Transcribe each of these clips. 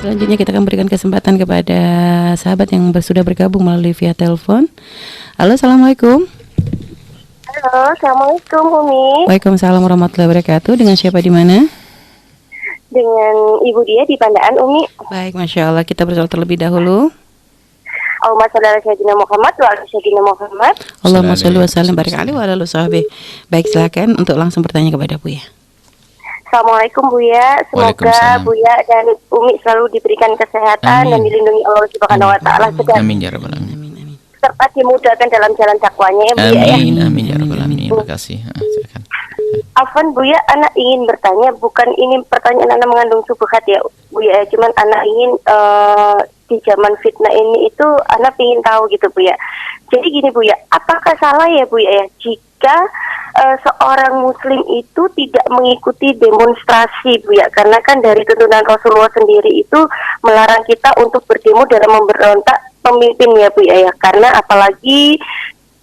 Selanjutnya kita akan berikan kesempatan kepada sahabat yang sudah bergabung melalui via telepon. Halo, Assalamualaikum. Halo, Assalamualaikum Umi. Waalaikumsalam warahmatullahi wabarakatuh. Dengan siapa di mana? Dengan Ibu Dia di Pandaan Umi. Baik, Masya Allah. Kita bersoal terlebih dahulu. Allahumma sholli ala sayyidina Muhammad wa ala sayyidina Muhammad. Allahumma sholli wa sallim barik alaihi wa ala alihi sahbihi. Baik, silakan untuk langsung bertanya kepada Buya. Assalamualaikum Buya. Semoga Buya dan Umi selalu diberikan kesehatan dan dilindungi Allah Subhanahu wa taala. Amin ya rabbal alamin. Serta dimudahkan dalam jalan dakwanya ya Buya ya. Amin ya rabbal alamin. Terima kasih. Silakan. Afwan Buya, anak ingin bertanya, bukan ini pertanyaan anak mengandung subhat ya Buya, cuman anak ingin di zaman fitnah ini itu anak ingin tahu gitu Buya. Jadi gini Buya, apakah salah ya Buya ya jika seorang muslim itu tidak mengikuti demonstrasi Buya, karena kan dari tuntunan Rasulullah sendiri itu melarang kita untuk berdemo dalam memberontak pemimpin ya Buya ya, karena apalagi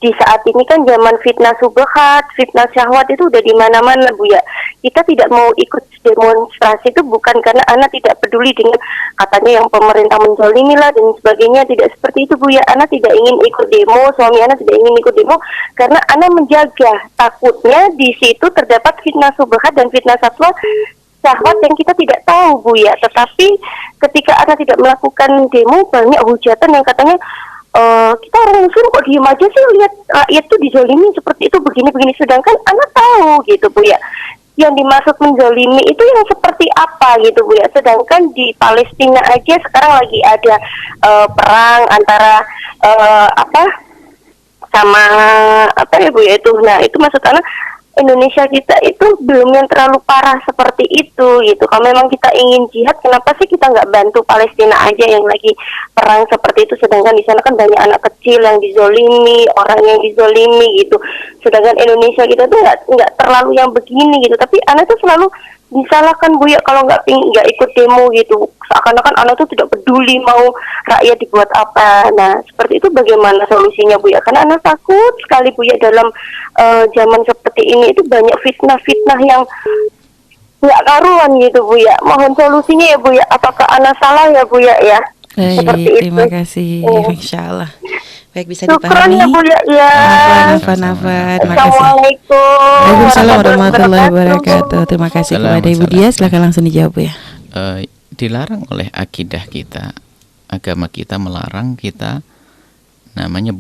di saat ini kan zaman fitnah subhat, fitnah syahwat itu udah di mana-mana Buya. Kita tidak mau ikut demonstrasi itu bukan karena anak tidak peduli dengan katanya yang pemerintah menzalimi lah dan sebagainya, tidak seperti itu Buya. Anak tidak ingin ikut demo, suami anak tidak ingin ikut demo karena anak menjaga takutnya di situ terdapat fitnah subhat dan fitnah syahwat yang kita tidak tahu Buya. Tetapi ketika anak tidak melakukan demo, banyak hujatan yang katanya kita orang muslim kok diem aja sih lihat rakyat tuh dizalimi seperti itu begini-begini, sedangkan anak tahu gitu Bu ya yang dimaksud menzalimi itu yang seperti apa gitu Bu ya. Sedangkan di Palestina aja sekarang lagi ada perang antara sama apa ya Bu ya itu. Nah itu maksud anak Indonesia kita itu belum yang terlalu parah seperti itu gitu. Kalau memang kita ingin jihad, kenapa sih kita nggak bantu Palestina aja yang lagi perang seperti itu? Sedangkan di sana kan banyak anak kecil yang dizolimi, orang yang dizolimi gitu. Sedangkan Indonesia kita tuh nggak terlalu yang begini gitu. Tapi anak tuh selalu disalahkan Bu ya kalau nggak ikut demo gitu. Seakan-akan anak tuh tidak peduli mau rakyat dibuat apa. Nah seperti itu bagaimana solusinya Bu ya? Karena anak takut sekali Bu ya dalam zaman seperti ini itu banyak fitnah-fitnah yang nggak karuan gitu Bu ya. Mohon solusinya ya Bu ya. Apakah anak salah ya Bu ya ya? Seperti terima itu. Kasih. Insya Allah. Baik, bisa dipahami. Ya Bu ya. Ya. Assalamualaikum. Waalaikumsalam warahmatullahi wabarakatuh. Terima kasih kepada Ibu Dia. Silakan langsung dijawab ya. Dilarang oleh akidah kita, agama kita melarang kita namanya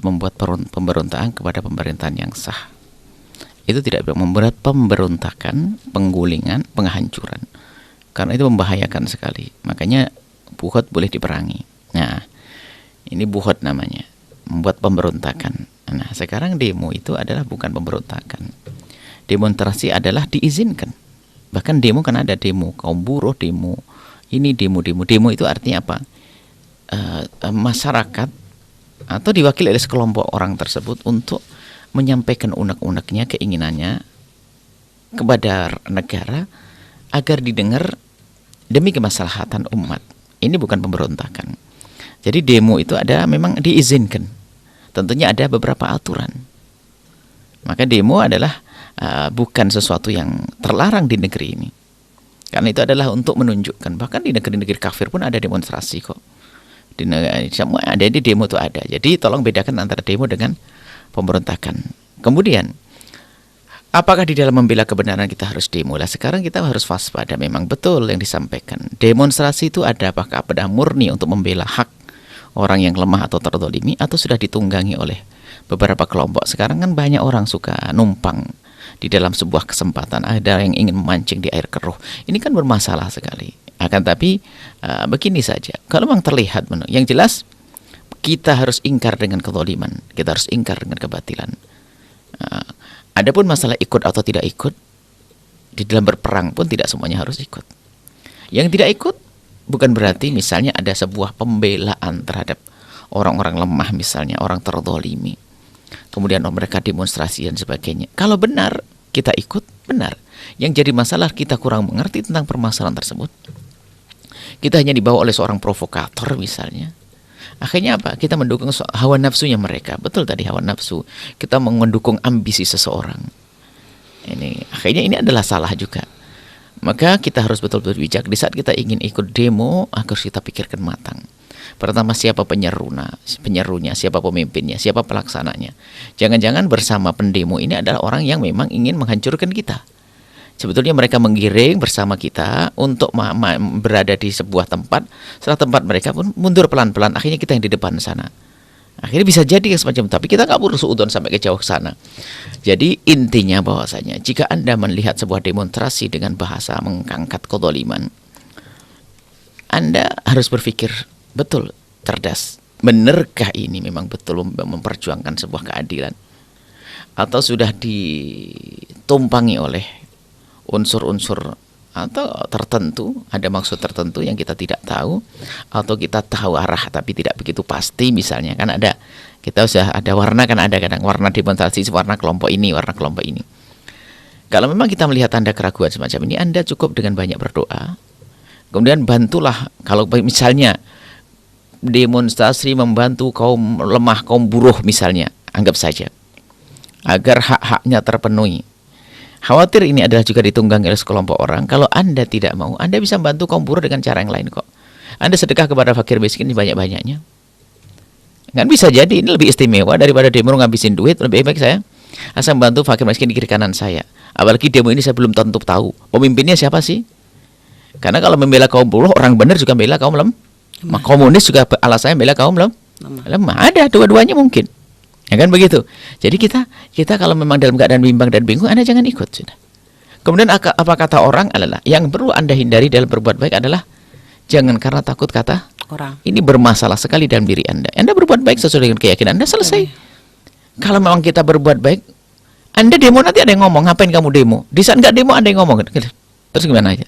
membuat pemberontakan kepada pemerintahan yang sah. Itu tidak membuat pemberontakan, penggulingan, penghancuran. Karena itu membahayakan sekali. Makanya buhot boleh diperangi. Nah, ini buhot namanya, membuat pemberontakan. Nah, sekarang demo itu adalah bukan pemberontakan. Demonstrasi adalah diizinkan. Bahkan demo kan ada demo kaum buruh, demo ini, demo itu artinya apa? Masyarakat atau diwakili oleh sekelompok orang tersebut untuk menyampaikan unek-uneknya, keinginannya kepada negara agar didengar demi kemaslahatan umat. Ini bukan pemberontakan. Jadi demo itu ada memang diizinkan. Tentunya ada beberapa aturan. Maka demo adalah bukan sesuatu yang terlarang di negeri ini. Karena itu adalah untuk menunjukkan. Bahkan di negeri-negeri kafir pun ada demonstrasi kok. Di semua ada, di demo itu ada. Jadi tolong bedakan antara demo dengan pemberontakan. Kemudian, apakah di dalam membela kebenaran kita harus demo? Lah sekarang kita harus waspada. Memang betul yang disampaikan. Demonstrasi itu ada apakah pada murni untuk membela hak orang yang lemah atau terzalimi, atau sudah ditunggangi oleh beberapa kelompok. Sekarang kan banyak orang suka numpang di dalam sebuah kesempatan, ada yang ingin memancing di air keruh. Ini kan bermasalah sekali. Akan tapi begini saja, kalau memang terlihat yang jelas kita harus ingkar dengan kezaliman, kita harus ingkar dengan kebatilan. Adapun masalah ikut atau tidak ikut, di dalam berperang pun tidak semuanya harus ikut. Yang tidak ikut bukan berarti misalnya ada sebuah pembelaan terhadap orang-orang lemah, misalnya orang terzalimi, kemudian mereka demonstrasi dan sebagainya. Kalau benar kita ikut, benar. Yang jadi masalah kita kurang mengerti tentang permasalahan tersebut. Kita hanya dibawa oleh seorang provokator misalnya. Akhirnya apa? Kita mendukung hawa nafsunya mereka. Betul tadi, hawa nafsu. Kita mendukung ambisi seseorang. Akhirnya ini adalah salah juga. Maka kita harus betul-betul bijak. Di saat kita ingin ikut demo, harus kita pikirkan matang. Pertama, siapa penyerunya, siapa pemimpinnya, siapa pelaksananya. Jangan-jangan bersama pendemo ini adalah orang yang memang ingin menghancurkan kita. Sebetulnya mereka menggiring bersama kita untuk berada di sebuah tempat. Setelah tempat mereka pun mundur pelan-pelan. Akhirnya kita yang di depan sana. Akhirnya bisa jadi semacam itu. Tapi kita nggak perlu suudon sampai ke jauh ke sana. Jadi intinya bahwasanya jika Anda melihat sebuah demonstrasi dengan bahasa mengangkat kezaliman, Anda harus berpikir betul, cerdas. Benarkah ini memang betul memperjuangkan sebuah keadilan? Atau sudah ditumpangi oleh unsur-unsur atau tertentu, ada maksud tertentu yang kita tidak tahu, atau kita tahu arah tapi tidak begitu pasti. Misalnya kan ada, kita sudah ada warna, kan ada kadang warna demonstrasi, warna kelompok ini, warna kelompok ini. Kalau memang kita melihat tanda keraguan semacam ini, Anda cukup dengan banyak berdoa, kemudian bantulah. Kalau misalnya demonstrasi membantu kaum lemah, kaum buruh misalnya, anggap saja, agar hak-haknya terpenuhi. Khawatir ini adalah juga ditunggangi oleh sekelompok orang. Kalau Anda tidak mau, Anda bisa membantu kaum buruh dengan cara yang lain kok. Anda sedekah kepada fakir miskin banyak-banyaknya. Kan bisa jadi ini lebih istimewa daripada demo ngabisin duit. Lebih baik saya asal membantu fakir miskin di kiri kanan saya. Apalagi demo ini saya belum tentu tahu pemimpinnya siapa sih. Karena kalau membela kaum buruh, orang benar juga membela kaum lemah. Komunis juga alasannya membela kaum lemah. Ada dua-duanya mungkin. Ya kan begitu. Jadi kita kalau memang dalam keadaan bimbang dan bingung, Anda jangan ikut sudah. Kemudian apa kata orang adalah yang perlu Anda hindari dalam berbuat baik adalah jangan karena takut kata orang. Ini bermasalah sekali dalam diri Anda. Anda berbuat baik sesuai dengan keyakinan Anda, selesai. Kalau memang kita berbuat baik, Anda demo nanti ada yang ngomong, ngapain kamu demo? Di saat nggak demo ada yang ngomong. Terus gimana aja?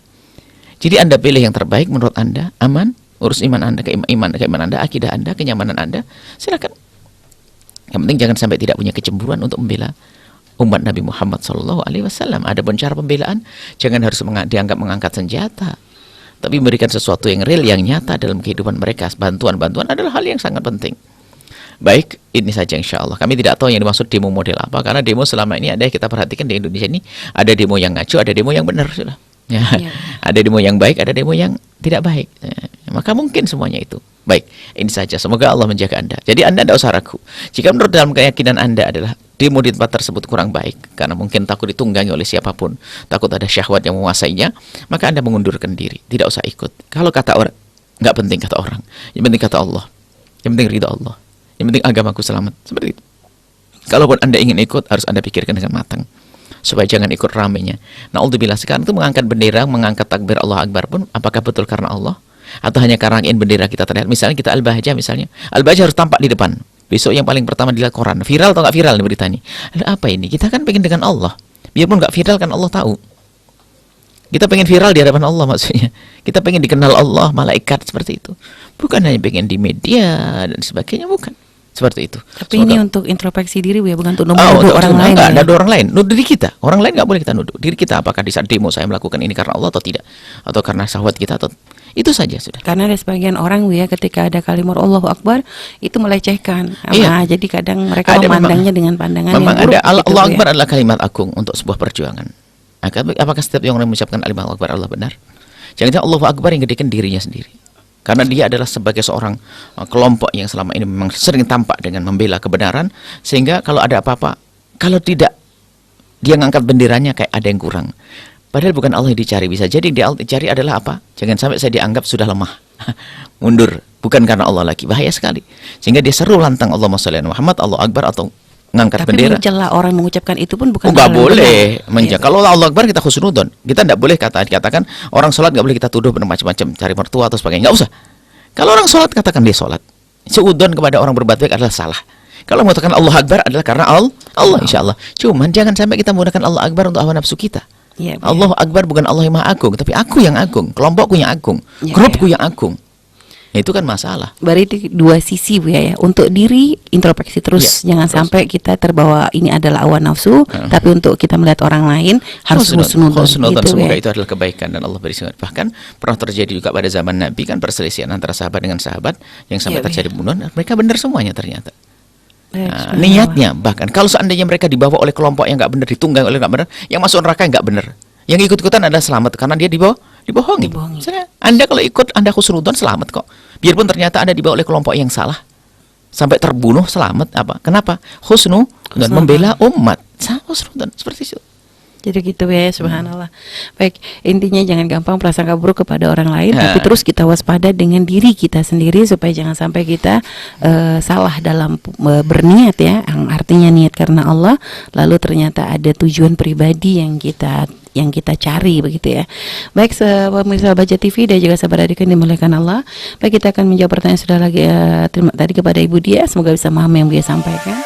Jadi Anda pilih yang terbaik menurut Anda, aman, urus iman Anda, keimanan Anda, akidah Anda, kenyamanan Anda, silakan. Yang penting jangan sampai tidak punya kecemburuan untuk membela umat Nabi Muhammad SAW. Adapun cara pembelaan, jangan harus dianggap mengangkat senjata, tapi memberikan sesuatu yang real, yang nyata dalam kehidupan mereka. Bantuan adalah hal yang sangat penting. Baik, ini saja insya Allah. Kami tidak tahu yang dimaksud demo model apa, karena demo selama ini ada yang kita perhatikan di Indonesia ini, ada demo yang ngaco, ada demo yang benar sudah. Ya. Ada demo yang baik, ada demo yang tidak baik. Maka mungkin semuanya itu. Baik, ini saja. Semoga Allah menjaga Anda. Jadi Anda tidak usah ragu. Jika menurut dalam keyakinan Anda adalah demo di tempat tersebut kurang baik, karena mungkin takut ditunggangi oleh siapapun, takut ada syahwat yang menguasainya, maka Anda mengundurkan diri. Tidak usah ikut. Kalau kata orang, nggak penting kata orang. Yang penting kata Allah. Yang penting ridha Allah. Yang penting agamaku selamat. Seperti itu. Kalaupun Anda ingin ikut, harus Anda pikirkan dengan matang, supaya jangan ikut ramenya. Na'udzubillah, sekarang itu mengangkat bendera, mengangkat takbir Allah Akbar pun, apakah betul karena Allah? Atau hanya karena ingin bendera kita terlihat? Misalnya kita Al-Bahjah misalnya. Al-Bahjah harus tampak di depan. Besok yang paling pertama dilihat koran. Viral atau nggak viral nih berita ini? Ada apa ini? Kita kan pengen dengan Allah. Biarpun nggak viral kan Allah tahu. Kita pengen viral di hadapan Allah maksudnya. Kita pengen dikenal Allah, malaikat, seperti itu. Bukan hanya pengen di media dan sebagainya, bukan. Seperti itu. Tapi ini untuk introspeksi diri, ya, bukan untuk nuduh orang lain. Enggak, ya? ada orang lain. Nuduh diri kita. Orang lain nggak boleh kita nuduh. Diri kita, apakah di saat demo saya melakukan ini karena Allah atau tidak, atau karena syahwat kita, atau itu saja sudah. Karena ada sebagian orang, ya, ketika ada kalimat Allahu Akbar itu melecehkan. Iya. Jadi kadang mereka memandangnya dengan pandangan memang yang buruk. Ada gitu, Allah ya. Akbar adalah kalimat agung untuk sebuah perjuangan. Apakah setiap orang mengucapkan kalimat Allah Akbar Allah benar? Jangan-jangan Allahu Akbar yang gedekan dirinya sendiri. Karena dia adalah sebagai seorang kelompok yang selama ini memang sering tampak dengan membela kebenaran, sehingga kalau ada apa-apa, kalau tidak dia ngangkat benderanya, kayak ada yang kurang. Padahal bukan Allah yang dicari. Bisa jadi yang dicari adalah apa? Jangan sampai saya dianggap sudah lemah. Mundur. Bukan karena Allah lagi. Bahaya sekali. Sehingga dia seru lantang Allahumma sholli ala Muhammad, Allah Akbar, atau ngangkat Tapi bendera. Tapi mencela orang mengucapkan itu pun bukan. Nggak boleh. Ya. Kalau Allah Akbar kita khusnudon. Kita tidak boleh dikatakan orang sholat nggak boleh kita tuduh bermacam-macam, cari mertua atau sebagainya. Nggak usah. Kalau orang sholat, katakan dia sholat. Seudon kepada orang berbuat baik adalah salah. Kalau mengatakan Allah Akbar adalah karena Allah, insya Allah. Cuman jangan sampai kita menggunakan Allah Akbar untuk hawa nafsu kita. Ya, Allah Akbar bukan Allah yang Maha Agung, tapi aku yang agung, kelompokku yang agung, ya, grupku yang agung. Ya, itu kan masalah. Berarti dua sisi, Bu, ya. Untuk diri introspeksi terus, jangan sampai kita terbawa ini adalah hawa nafsu, tapi untuk kita melihat orang lain harus husnudon. Semoga itu adalah kebaikan dan Allah beri semangat. Bahkan pernah terjadi juga pada zaman Nabi kan perselisihan antara sahabat dengan sahabat yang sampai terjadi pembunuhan. Mereka benar semuanya ternyata. Nah, niatnya bahkan kalau seandainya mereka dibawa oleh kelompok yang nggak benar, ditunggang oleh nggak benar, yang masuk neraka nggak benar. Yang ikut-ikutan adalah selamat karena dia dibohongi. Misalnya, Anda kalau ikut, Anda khusnudon selamat kok. Biarpun ternyata Anda dibawa oleh kelompok yang salah sampai terbunuh, selamat apa? Kenapa? Husnu dan membela umat. Husnudon seperti itu. Jadi gitu ya, subhanallah. Baik, intinya jangan gampang prasangka buruk kepada orang lain, tapi terus kita waspada dengan diri kita sendiri supaya jangan sampai kita salah dalam berniat ya, yang artinya niat karena Allah, lalu ternyata ada tujuan pribadi yang kita cari begitu ya. Baik, pemirsa Baca TV dan juga sahabat adik yang dimuliakan Allah. Baik, kita akan menjawab pertanyaan sudah lagi terima tadi kepada Ibu Dia, semoga bisa memahami yang dia sampaikan.